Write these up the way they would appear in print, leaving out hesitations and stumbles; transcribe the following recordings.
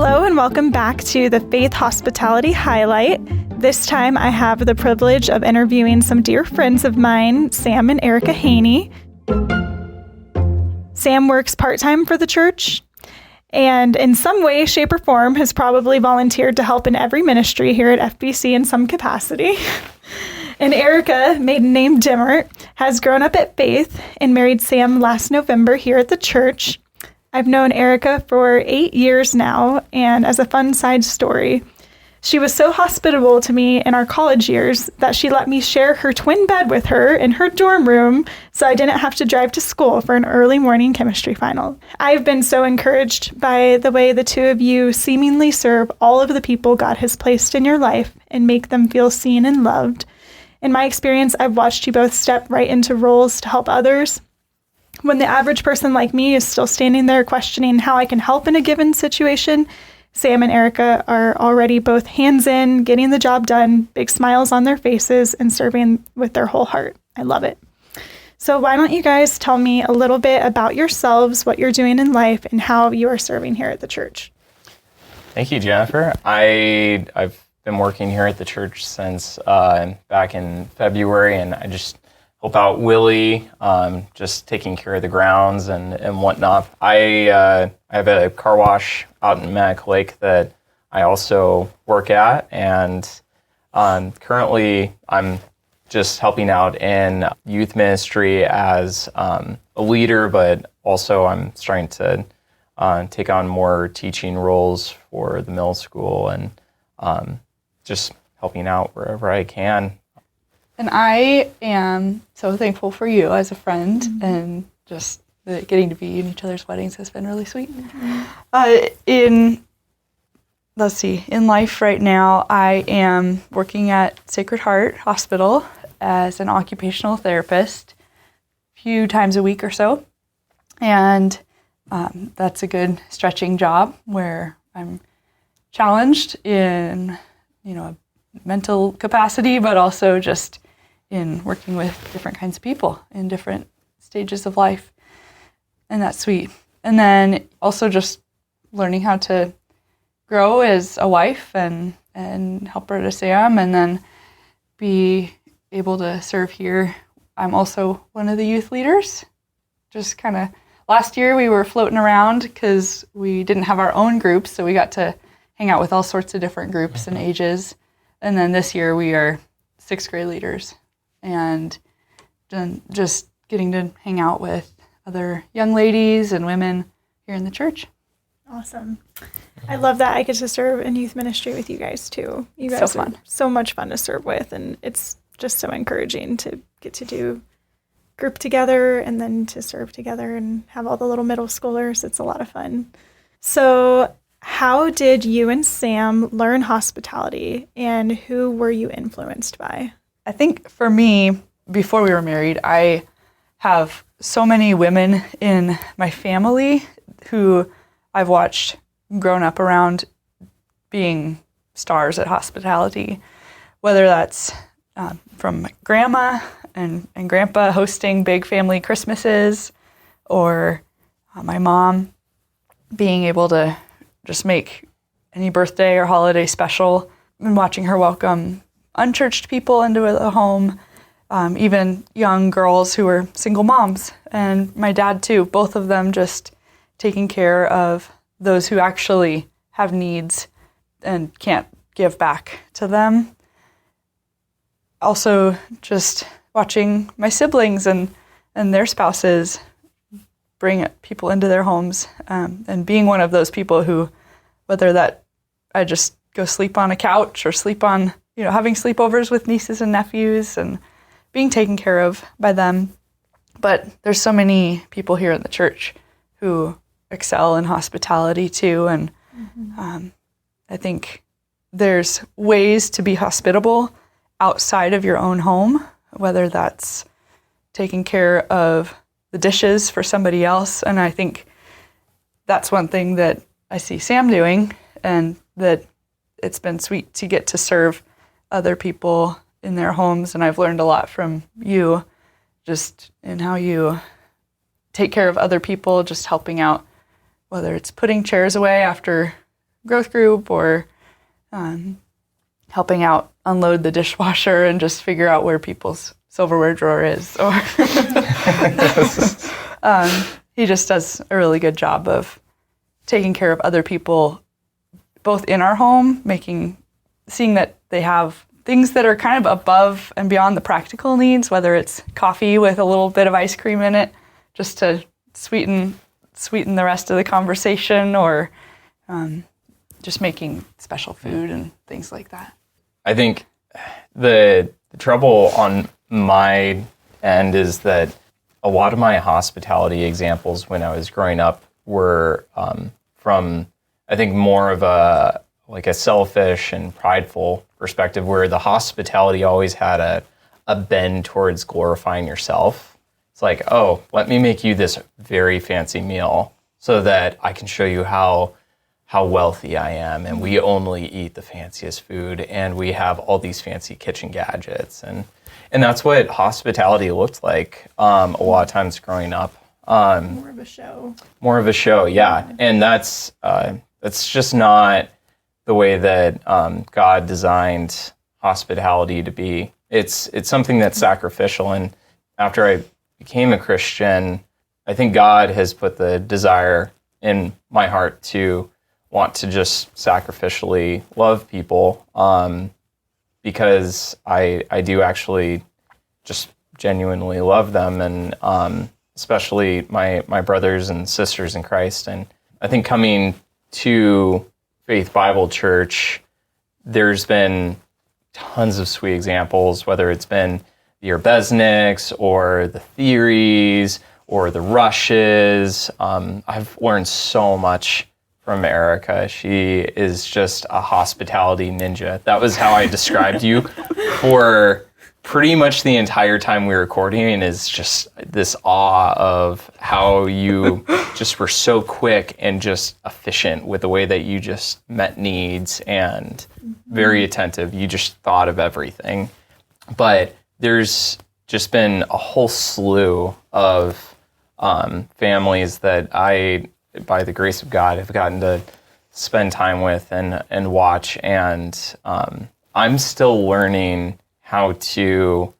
Hello and welcome back to the Faith Hospitality Highlight. This time I have the privilege of interviewing some dear friends of mine, Sam and Erika Haney. Sam works part-time for the church and in some way, shape, or form has probably volunteered to help in every ministry here at FBC in some capacity. And Erika, maiden name Dimmert, has grown up at Faith and married Sam last November here at the church. I've known Erika for 8 years now, and as a fun side story, she was so hospitable to me in our college years that she let me share her twin bed with her in her dorm room so I didn't have to drive to school for an early morning chemistry final. I've been so encouraged by the way the two of you seemingly serve all of the people God has placed in your life and make them feel seen and loved. In my experience, I've watched you both step right into roles to help others. When the average person like me is still standing there questioning how I can help in a given situation, Sam and Erika are already both hands in, getting the job done, big smiles on their faces, and serving with their whole heart. I love it. So why don't you guys tell me a little bit about yourselves, what you're doing in life, and how you are serving here at the church? Thank you, Jennifer. I've been working here at the church since back in February, and I just help out Willie, just taking care of the grounds and whatnot. I have a car wash out in Manic Lake that I also work at, and currently I'm just helping out in youth ministry as a leader, but also I'm starting to take on more teaching roles for the middle school and just helping out wherever I can. And I am so thankful for you as a friend, and just getting to be in each other's weddings has been really sweet. In life right now, I am working at Sacred Heart Hospital as an occupational therapist a few times a week or so. And that's a good stretching job where I'm challenged in, mental capacity, but also just in working with different kinds of people in different stages of life. And that's sweet. And then also just learning how to grow as a wife and helper to Sam, and then be able to serve here. I'm also one of the youth leaders. Just kind of last year we were floating around because we didn't have our own groups, so we got to hang out with all sorts of different groups and ages. And then this year we are 6th grade leaders, and then just getting to hang out with other young ladies and women here in the church. Awesome. I love that I get to serve in youth ministry with you guys too. You guys so fun. Are so much fun to serve with, and it's just so encouraging to get to do group together and then to serve together and have all the little middle schoolers. It's a lot of fun. So how did you and Sam learn hospitality, and who were you influenced by? I think for me, before we were married, I have so many women in my family who I've watched grown up around being stars at hospitality, whether that's from grandma and grandpa hosting big family Christmases, or my mom being able to just make any birthday or holiday special, and watching her welcome unchurched people into the home, even young girls who were single moms, and my dad too, both of them just taking care of those who actually have needs and can't give back to them. Also just watching my siblings and their spouses bring people into their homes, and being one of those people who, whether that I just go sleep on a couch or sleep on, having sleepovers with nieces and nephews and being taken care of by them. But there's so many people here in the church who excel in hospitality too. And I think there's ways to be hospitable outside of your own home, whether that's taking care of the dishes for somebody else. And I think that's one thing that I see Sam doing, and that it's been sweet to get to serve other people in their homes. And I've learned a lot from you just in how you take care of other people, just helping out, whether it's putting chairs away after growth group or helping out unload the dishwasher and just figure out where people's silverware drawer is. Or he just does a really good job of taking care of other people, both in our home, seeing that they have things that are kind of above and beyond the practical needs, whether it's coffee with a little bit of ice cream in it, just to sweeten the rest of the conversation, or just making special food and things like that. I think the trouble on my end is that a lot of my hospitality examples when I was growing up were from, I think, more of a selfish and prideful perspective, where the hospitality always had a bend towards glorifying yourself. It's like, oh, let me make you this very fancy meal so that I can show you how wealthy I am, and we only eat the fanciest food, and we have all these fancy kitchen gadgets, and that's what hospitality looked like a lot of times growing up. More of a show. More of a show, yeah. And that's just not the way that God designed hospitality to be. It's something that's sacrificial. And after I became a Christian, I think God has put the desire in my heart to want to just sacrificially love people, because I do actually just genuinely love them, and especially my brothers and sisters in Christ. And I think coming to Faith Bible Church, there's been tons of sweet examples, whether it's been the Urbesniks or the Theories or the Rushes. I've learned so much from Erika. She is just a hospitality ninja. That was how I described you for pretty much the entire time we were recording, and is just this awe of how you just were so quick and just efficient with the way that you just met needs, and very attentive. You just thought of everything. But there's just been a whole slew of families that I, by the grace of God, have gotten to spend time with and watch. And I'm still learning how to,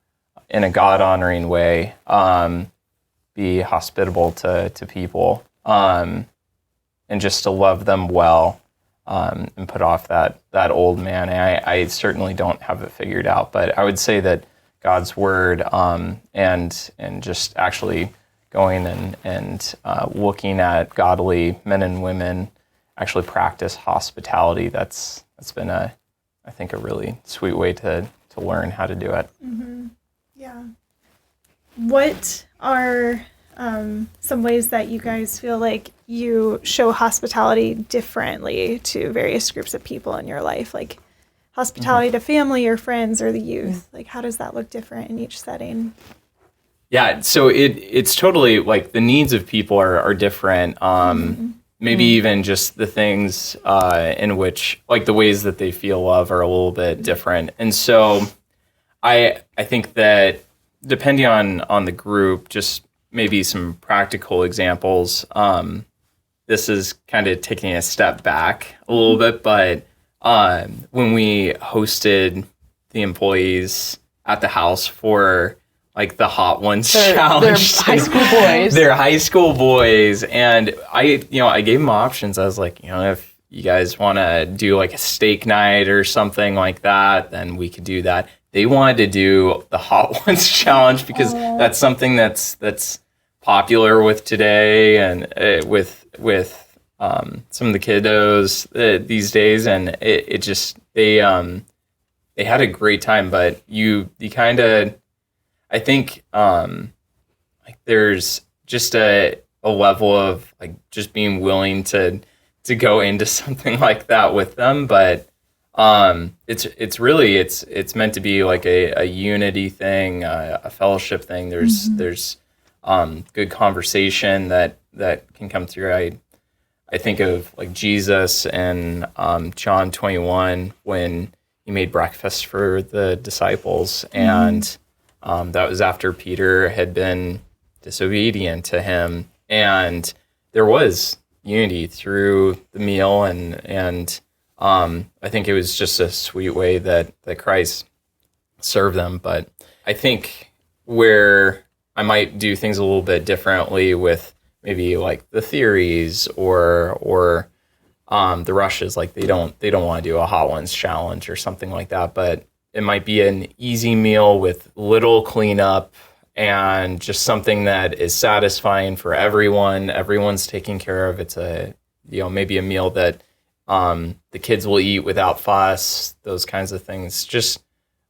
in a God-honoring way, be hospitable to people, and just to love them well, and put off that old man. And I certainly don't have it figured out, but I would say that God's word, and just actually going and looking at godly men and women actually practice hospitality, that's been I think a really sweet way to learn how to do it. Mm-hmm. Yeah. What are some ways that you guys feel like you show hospitality differently to various groups of people in your life, like hospitality to family or friends or the youth? Like, how does that look different in each setting? Yeah, so it's totally like the needs of people are different. Maybe even just the things in which, like the ways that they feel love are a little bit different. And so I think that depending on the group, just maybe some practical examples. This is kind of taking a step back a little bit, but when we hosted the employees at the house for like the Hot Ones challenge. They're high school boys. They're high school boys. And I gave them options. I was like, if you guys want to do like a steak night or something like that, then we could do that. They wanted to do the Hot Ones challenge because that's something that's popular with today and with some of the kiddos these days. And it just, they had a great time, but you kind of, I think like there's just a level of like just being willing to go into something like that with them, but it's really it's meant to be like a unity thing, a fellowship thing. There's good conversation that can come through. I think of like Jesus and John 21 when he made breakfast for the disciples, and that was after Peter had been disobedient to him. And there was unity through the meal, and I think it was just a sweet way that Christ served them. But I think where I might do things a little bit differently with maybe like the theories or the rushes, like they don't want to do a hot ones challenge or something like that, but it might be an easy meal with little cleanup and just something that is satisfying for everyone. Everyone's taken care of. It's maybe a meal that the kids will eat without fuss, those kinds of things. Just,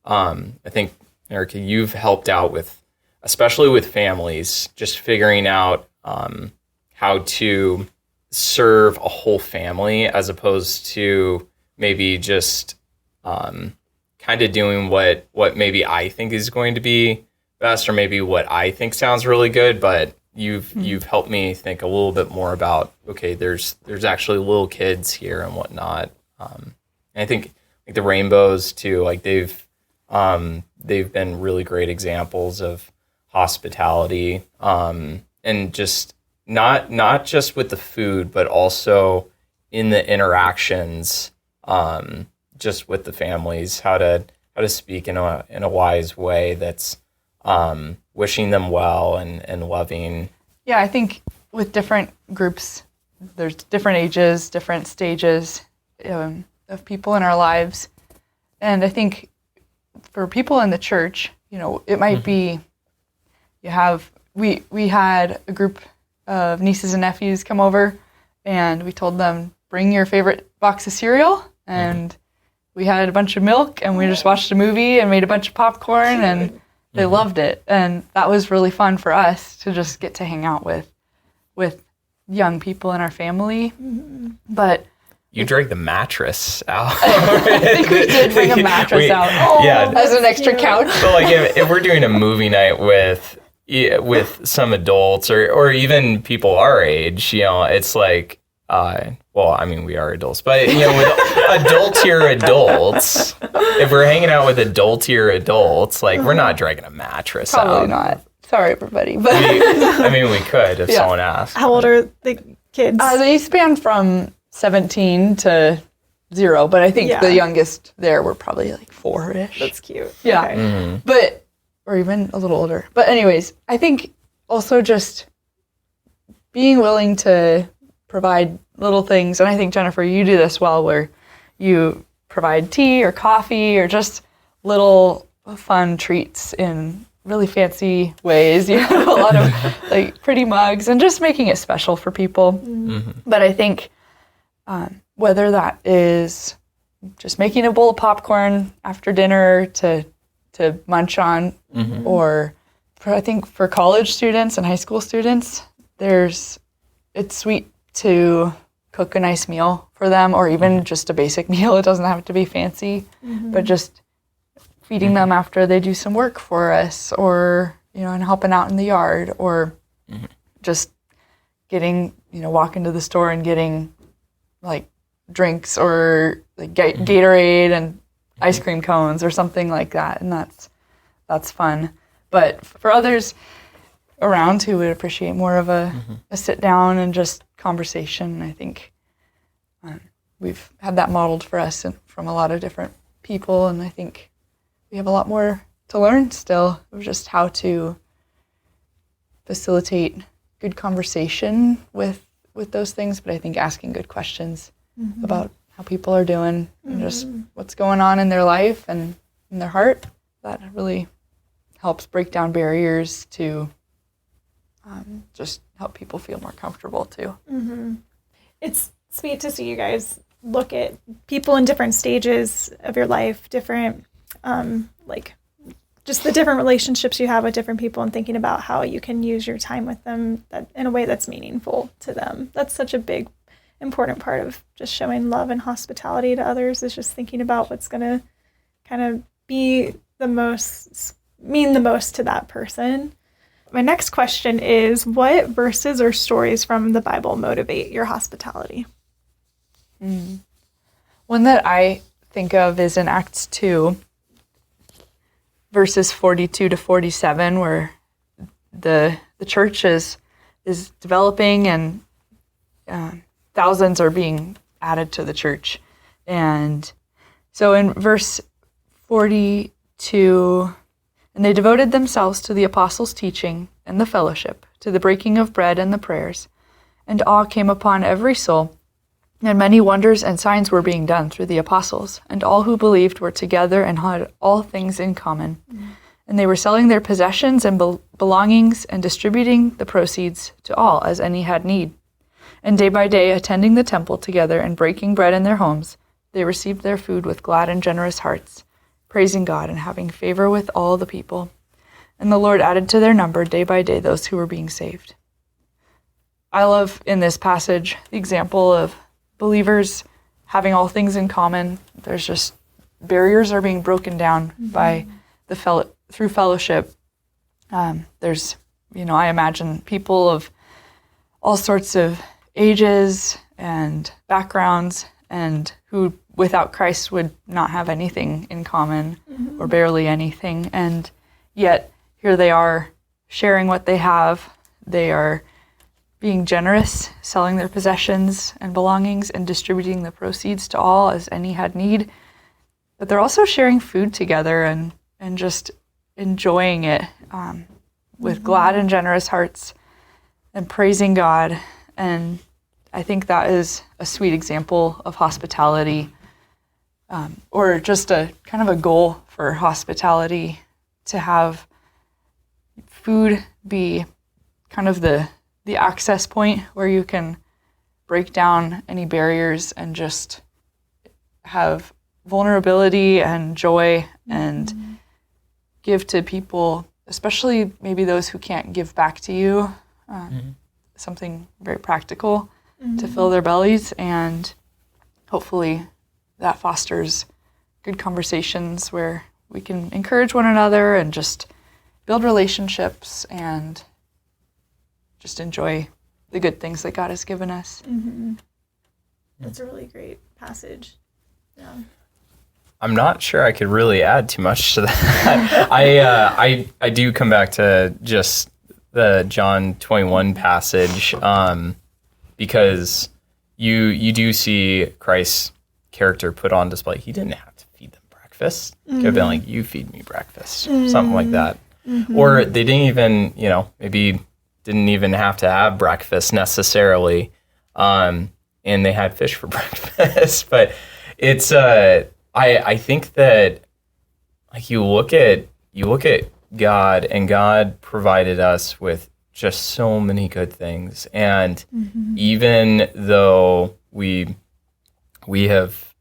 I think, Erika, you've helped out with, especially with families, just figuring out how to serve a whole family as opposed to maybe just kind of doing what maybe I think is going to be best, or maybe what I think sounds really good, but you've helped me think a little bit more about, okay, there's actually little kids here and whatnot. And I think like the rainbows too, like they've been really great examples of hospitality, and just not just with the food, but also in the interactions, just with the families, how to speak in a wise way that's wishing them well and loving. Yeah, I think with different groups, there's different ages, different stages of people in our lives. And I think for people in the church, it might be, we had a group of nieces and nephews come over, and we told them, bring your favorite box of cereal, and we had a bunch of milk, and we just watched a movie and made a bunch of popcorn, and they loved it. And that was really fun for us to just get to hang out with young people in our family. But you dragged the mattress out. I think we did bring a mattress out as an extra couch. So like if we're doing a movie night with some adults or even people our age, it's like, we are adults, but with adultier adults, if we're hanging out with adultier adults, like we're not dragging a mattress out. Probably not. Sorry, everybody. But we could if someone asked. How old are the kids? They span from 17 to 0, but I think the youngest there were probably like 4-ish. That's cute. Yeah. Okay. But or even a little older. But anyways, I think also just being willing to provide little things, and I think, Jennifer, you do this well, where you provide tea or coffee or just little fun treats in really fancy ways. You have a lot of like pretty mugs and just making it special for people. Mm-hmm. But I think whether that is just making a bowl of popcorn after dinner to munch on, or I think for college students and high school students, it's sweet to cook a nice meal for them, or even just a basic meal. It doesn't have to be fancy, but just feeding them after they do some work for us, or and helping out in the yard, or just getting walking to the store and getting like drinks or like Gatorade and ice cream cones or something like that, and that's fun. But for others around who would appreciate more of a sit down and just conversation, I think we've had that modeled for us and from a lot of different people, and I think we have a lot more to learn still of just how to facilitate good conversation with those things. But I think asking good questions about how people are doing and just what's going on in their life and in their heart, that really helps break down barriers to just help people feel more comfortable too. It's sweet to see you guys look at people in different stages of your life, different just the different relationships you have with different people, and thinking about how you can use your time with them in a way that's meaningful to them. That's such a big, important part of just showing love and hospitality to others, is just thinking about what's going to kind of mean the most to that person. My next question is, what verses or stories from the Bible motivate your hospitality? One that I think of is in Acts 2, verses 42 to 47, where the church is developing, and thousands are being added to the church. And so in verse 42, and they devoted themselves to the apostles' teaching and the fellowship, to the breaking of bread and the prayers. And awe came upon every soul, and many wonders and signs were being done through the apostles. And all who believed were together and had all things in common. And they were selling their possessions and belongings and distributing the proceeds to all as any had need. And day by day, attending the temple together and breaking bread in their homes, they received their food with glad and generous hearts, praising God and having favor with all the people. And the Lord added to their number day by day those who were being saved. I love in this passage the example of believers having all things in common. There's just barriers are being broken down by through fellowship. There's, I imagine people of all sorts of ages and backgrounds and who without Christ would not have anything in common or barely anything. And yet here they are sharing what they have. They are being generous, selling their possessions and belongings and distributing the proceeds to all as any had need. But they're also sharing food together and just enjoying it with glad and generous hearts and praising God. And I think that is a sweet example of hospitality, or just a kind of a goal for hospitality, to have food be kind of the access point where you can break down any barriers and just have vulnerability and joy and give to people, especially maybe those who can't give back to you, something very practical to fill their bellies. And hopefully that fosters good conversations where we can encourage one another and just build relationships and just enjoy the good things that God has given us. That's a really great passage. Yeah. I'm not sure I could really add too much to that. I do come back to just the John 21 passage, because you do see Christ's character put on display. He didn't have to feed them breakfast. Could have been like, you feed me breakfast, something like that. Or they didn't even, maybe didn't even have to have breakfast necessarily, and they had fish for breakfast. But it's I think that, like, you look at God, and God provided us with just so many good things. And even though we have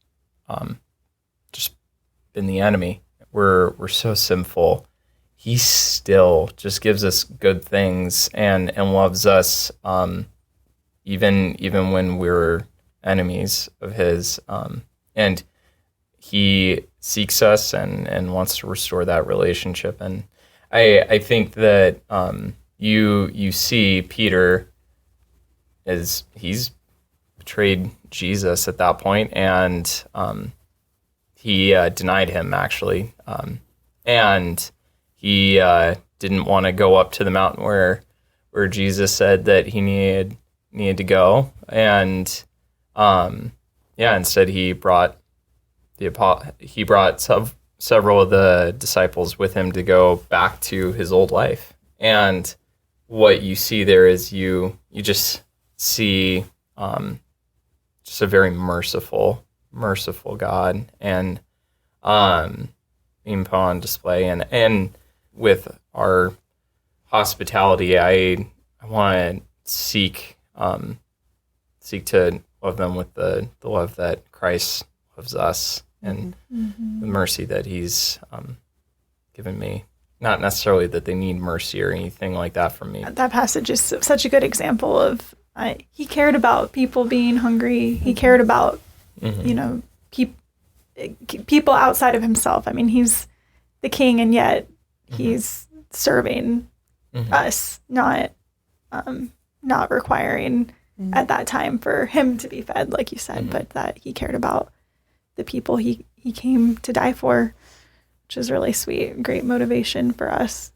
just been the enemy, we're so sinful, he still just gives us good things and loves us, even when we're enemies of his. And he seeks us and wants to restore that relationship. And I think that you see Peter as he's betrayed Jesus at that point, and he denied him, actually. And he didn't want to go up to the mountain where Jesus said that he needed to go. And instead he brought several of the disciples with him to go back to his old life. And what you see there is you just see just a very merciful God, and being put on display. And with our hospitality, I want to seek to love them with the love that Christ loves us, and the mercy that he's given me. Not necessarily that they need mercy or anything like that from me. That passage is such a good example of he cared about people being hungry. He cared about people outside of himself. I mean, he's the king, and yet he's serving us, not requiring at that time for him to be fed, like you said, but that he cared about the people he came to die for, which is really sweet. Great motivation for us.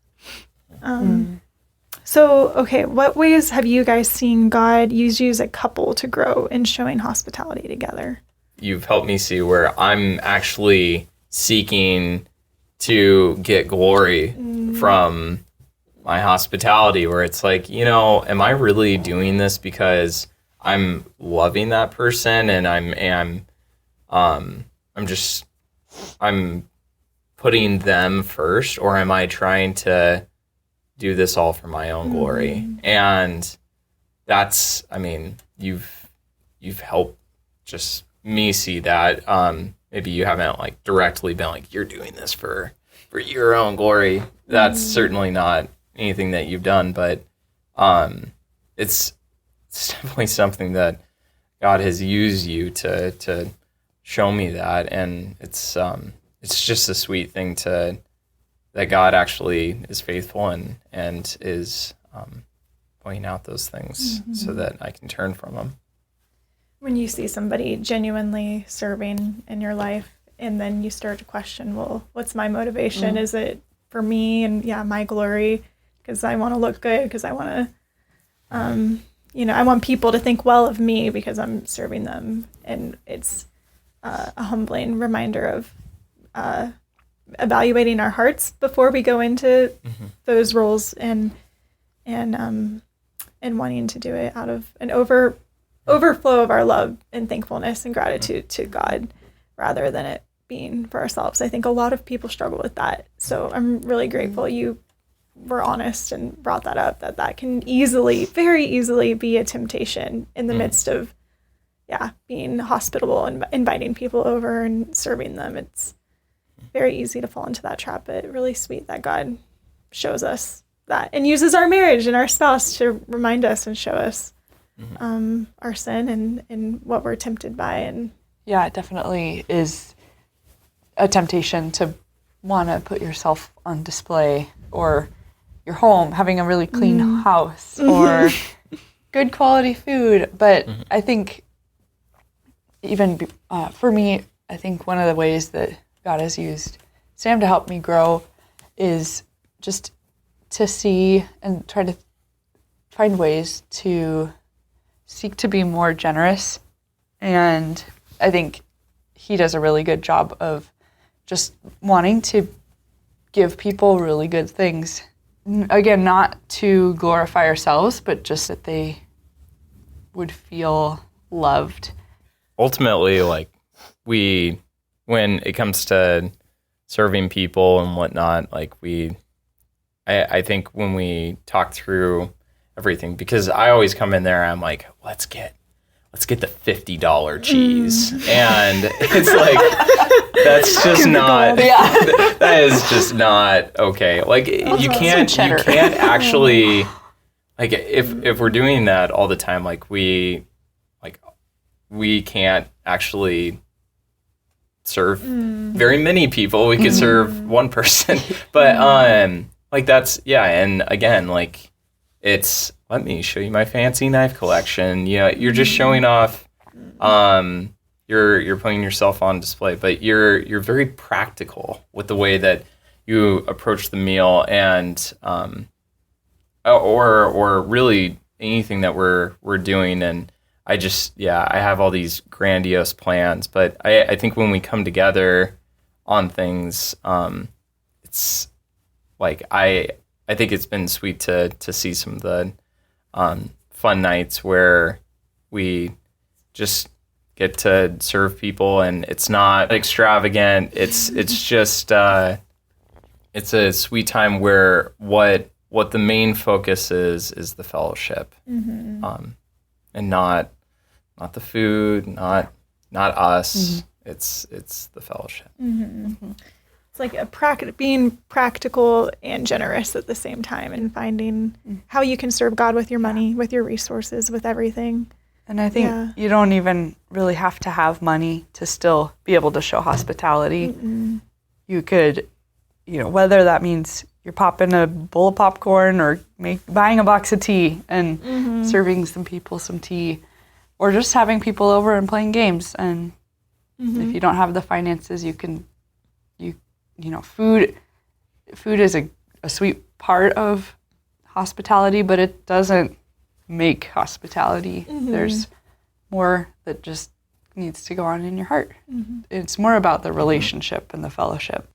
So, okay, what ways have you guys seen God use you as a couple to grow in showing hospitality together? You've helped me see where I'm actually seeking to get glory from my hospitality, where it's like, am I really doing this because I'm loving that person and I'm putting them first, or am I trying to do this all for my own glory? And that's, you've helped just me see that. Maybe you haven't like directly been like, you're doing this for your own glory. That's certainly not anything that you've done, but it's definitely something that God has used you to show me that, and it's just a sweet thing that God actually is faithful and is pointing out those things so that I can turn from them. When you see somebody genuinely serving in your life, and then you start to question, well, what's my motivation? Is it for me and my glory? Because I want to look good, because I want to, I want people to think well of me because I'm serving them. And it's a humbling reminder of evaluating our hearts before we go into those roles and wanting to do it out of an overflow of our love and thankfulness and gratitude to God rather than it being for ourselves. I think a lot of people struggle with that. So I'm really grateful you were honest and brought that up, that can very easily be a temptation in the midst of, being hospitable and inviting people over and serving them. It's very easy to fall into that trap, but really sweet that God shows us that and uses our marriage and our spouse to remind us and show us our sin and what we're tempted by. And it definitely is a temptation to want to put yourself on display, or your home, having a really clean house, or good quality food. But I think even for me, I think one of the ways that God has used Sam to help me grow is just to see and try to find ways to seek to be more generous. And I think he does a really good job of just wanting to give people really good things. Again, not to glorify ourselves, but just that they would feel loved. Ultimately, like when it comes to serving people and whatnot, like I think when we talk through everything, because I always come in there, I'm like, let's get the $50 cheese. And it's like, that's just not, that is just not okay. Like you can't actually, like if we're doing that all the time, like we can't actually serve very many people. We could serve one person, but like that's, and again, like it's, let me show you my fancy knife collection. You're just showing off, you're putting yourself on display, but you're very practical with the way that you approach the meal, and or really anything that we're doing. And I just, I have all these grandiose plans, but I think when we come together on things, it's like, I think it's been sweet to see some of the fun nights where we just get to serve people, and it's not extravagant. It's just it's a sweet time where what the main focus is the fellowship, and not the food, not us. It's the fellowship. It's like being practical and generous at the same time, and finding how you can serve God with your money, with your resources, with everything. And I think you don't even really have to have money to still be able to show hospitality. You could, whether that means you're popping a bowl of popcorn or buying a box of tea and serving some people some tea, or just having people over and playing games. And if you don't have the finances, you can, food is a sweet part of hospitality, but it doesn't make hospitality. There's more that just needs to go on in your heart. It's more about the relationship and the fellowship.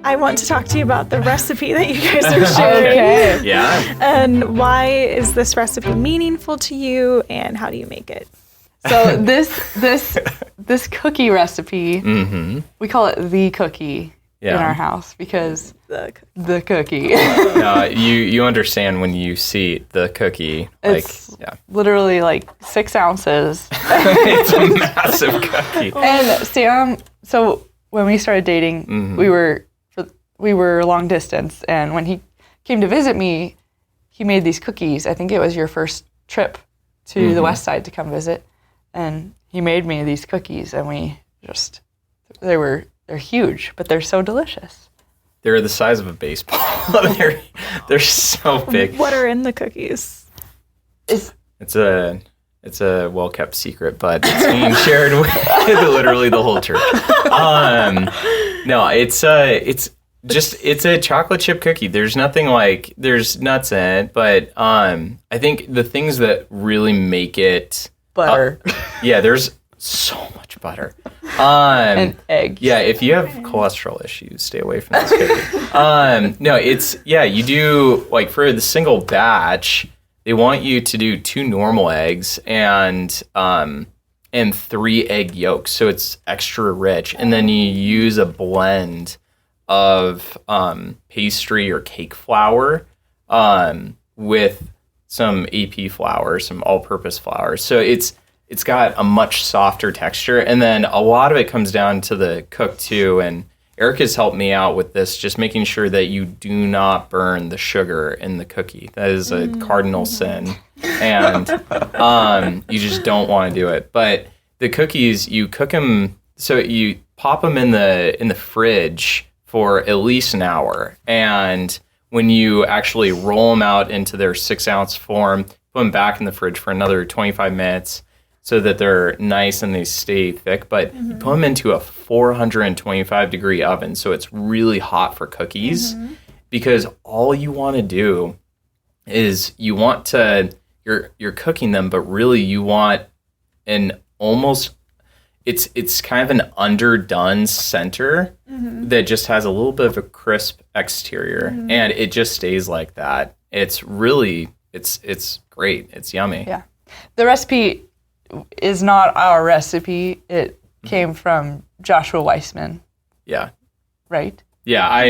I want to talk to you about the recipe that you guys are sharing. Okay. Yeah. And why is this recipe meaningful to you, and how do you make it? So this cookie recipe, we call it the cookie in our house because the cookie. No, you understand when you see the cookie, It's literally like 6 ounces. it's a massive cookie. And Sam, so when we started dating, we were long distance, and when he came to visit me, he made these cookies. I think it was your first trip to the West Side to come visit, and he made me these cookies, and they're huge, but they're so delicious. They're the size of a baseball. they're so big. What are in the cookies? It's a well-kept secret, but it's being shared with literally the whole church. No, it's a chocolate chip cookie. There's nothing there's nuts in it, but I think the things that really make it Butter. There's so much butter. And eggs. Yeah, if you have cholesterol issues, stay away from this cookie. No, you do, for the single batch, they want you to do 2 normal eggs and 3 egg yolks, so it's extra rich. And then you use a blend of pastry or cake flour with some AP flour, some all-purpose flour. So it's got a much softer texture. And then a lot of it comes down to the cook too. And Erika's helped me out with this, just making sure that you do not burn the sugar in the cookie. That is a cardinal sin. And you just don't want to do it. But the cookies, you cook them, so you pop them in the fridge for at least an hour. And when you actually roll them out into their 6-ounce form, put them back in the fridge for another 25 minutes so that they're nice and they stay thick. But you put them into a 425-degree oven, so it's really hot for cookies, because all you want to do is you're cooking them, but really you want it's kind of an underdone center that just has a little bit of a crisp exterior, and it just stays like that. It's really, it's great. It's yummy. Yeah. The recipe is not our recipe. It came from Joshua Weissman, Yeah. right? Yeah,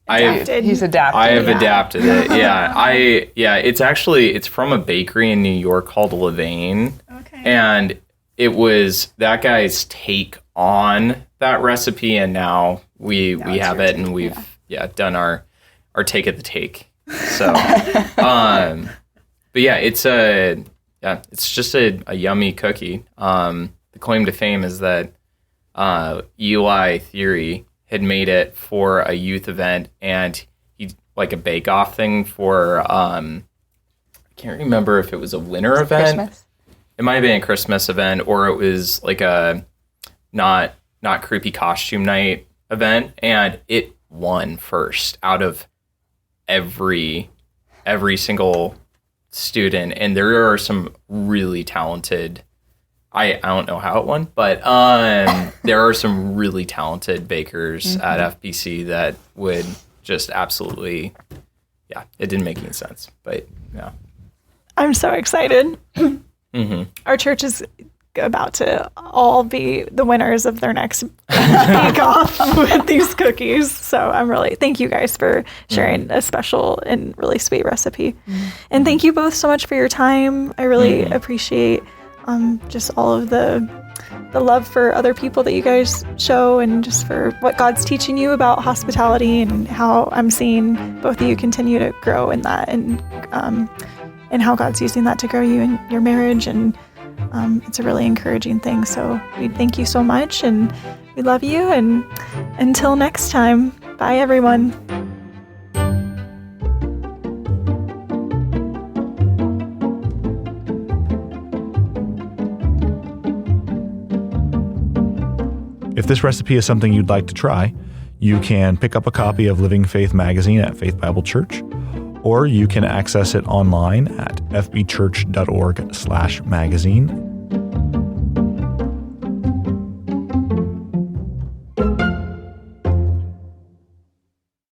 He's adapted. I have adapted it. Yeah. It's from a bakery in New York called Levain. Okay. And it was that guy's take on that recipe, and now we have it, and we've done our take at the take. So, but it's just a yummy cookie. The claim to fame is that Eli Theory had made it for a youth event, and he a bake-off thing for I can't remember if it was a winter event. Christmas? It might have been a Christmas event, or it was a not creepy costume night event, and it won first out of every single student. And there are some really talented. I don't know how it won, but there are some really talented bakers at FBC that would just absolutely, it didn't make any sense, but yeah. I'm so excited. Our church is about to all be the winners of their next bake-off with these cookies. So thank you guys for sharing a special and really sweet recipe. And thank you both so much for your time. I really appreciate just all of the love for other people that you guys show, and just for what God's teaching you about hospitality, and how I'm seeing both of you continue to grow in that, and how God's using that to grow you in your marriage. And it's a really encouraging thing. So we thank you so much, and we love you. And until next time, bye everyone. If this recipe is something you'd like to try, you can pick up a copy of Living Faith magazine at Faith Bible Church, or you can access it online at fbchurch.org/magazine.